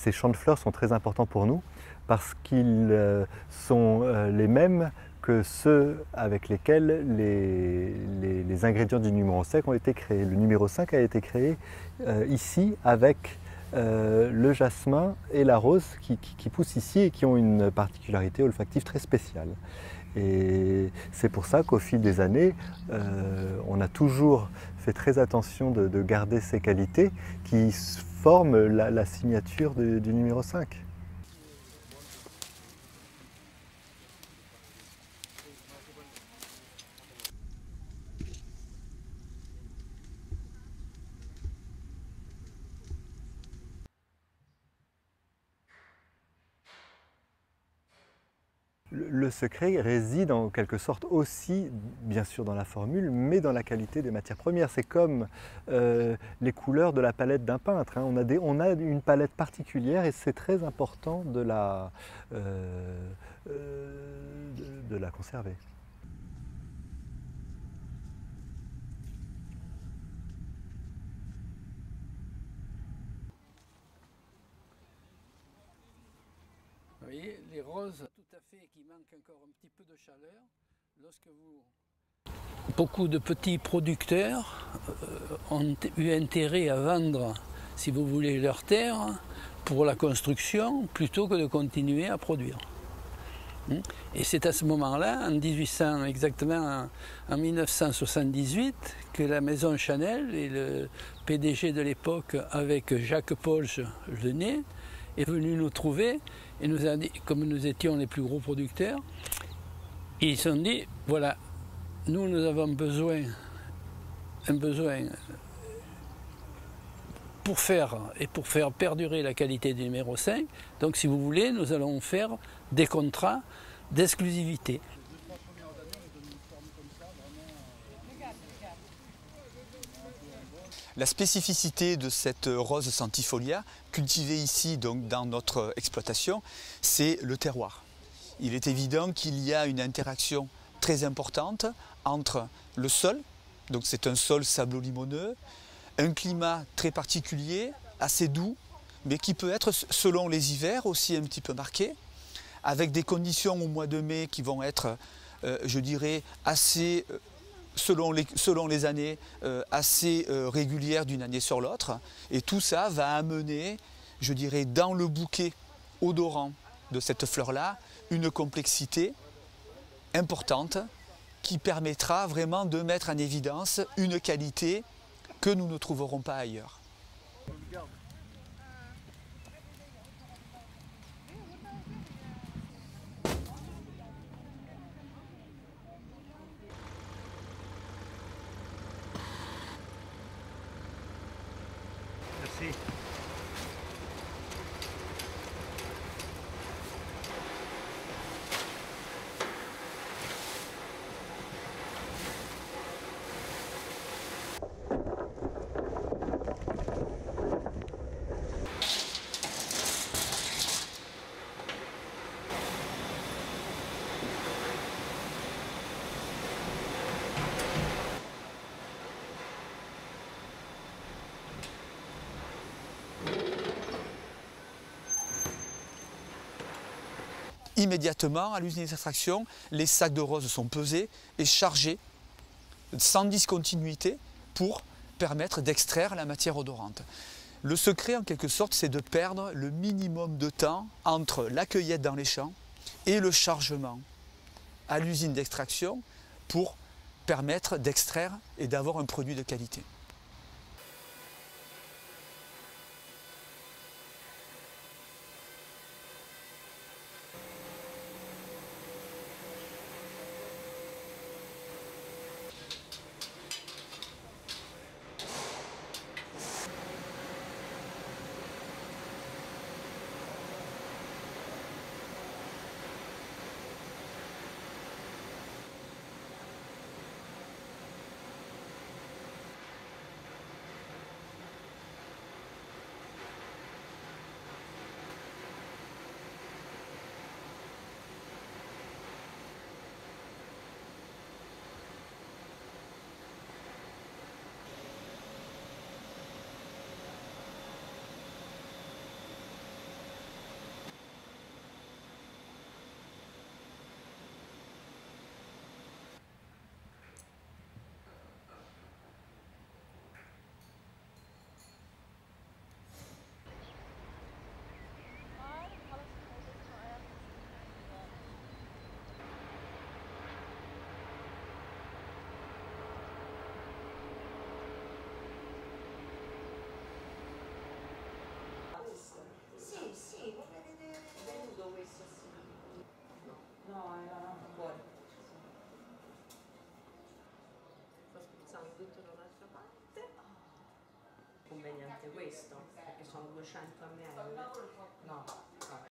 ces champs de fleurs sont très importants pour nous parce qu'ils sont les mêmes que ceux avec lesquels les ingrédients du numéro 5 ont été créés. Le numéro 5 a été créé ici avec le jasmin et la rose qui poussent ici et qui ont une particularité olfactive très spéciale. Et c'est pour ça qu'au fil des années, on a toujours fait très attention de garder ces qualités qui forment la signature du numéro 5. Le secret réside en quelque sorte aussi, bien sûr dans la formule, mais dans la qualité des matières premières. C'est comme les couleurs de la palette d'un peintre, hein. On a une palette particulière et c'est très important de la conserver. Vous voyez, les roses tout à fait qui manquent encore un petit peu de chaleur, beaucoup de petits producteurs ont eu intérêt à vendre, si vous voulez, leurs terres pour la construction plutôt que de continuer à produire. Et c'est à ce moment-là, exactement en 1978, que la maison Chanel et le PDG de l'époque, avec Jacques Polge, le nez, est venu nous trouver et nous a dit, comme nous étions les plus gros producteurs, ils se sont dit, voilà, nous avons un besoin pour faire perdurer la qualité du numéro 5, donc si vous voulez, nous allons faire des contrats d'exclusivité. La spécificité de cette rose centifolia, cultivée ici donc dans notre exploitation, c'est le terroir. Il est évident qu'il y a une interaction très importante entre le sol, donc c'est un sol sablo-limoneux, un climat très particulier, assez doux, mais qui peut être, selon les hivers, aussi un petit peu marqué, avec des conditions au mois de mai qui vont être, je dirais, assez, selon les années, assez régulières d'une année sur l'autre. Et tout ça va amener, je dirais, dans le bouquet odorant de cette fleur-là, une complexité importante qui permettra vraiment de mettre en évidence une qualité que nous ne trouverons pas ailleurs. Merci. Immédiatement, à l'usine d'extraction, les sacs de roses sont pesés et chargés sans discontinuité pour permettre d'extraire la matière odorante. Le secret, en quelque sorte, c'est de perdre le minimum de temps entre la cueillette dans les champs et le chargement à l'usine d'extraction pour permettre d'extraire et d'avoir un produit de qualité. tutto dall'altra parte. Conveniente questo, perché sono 200 ml. No,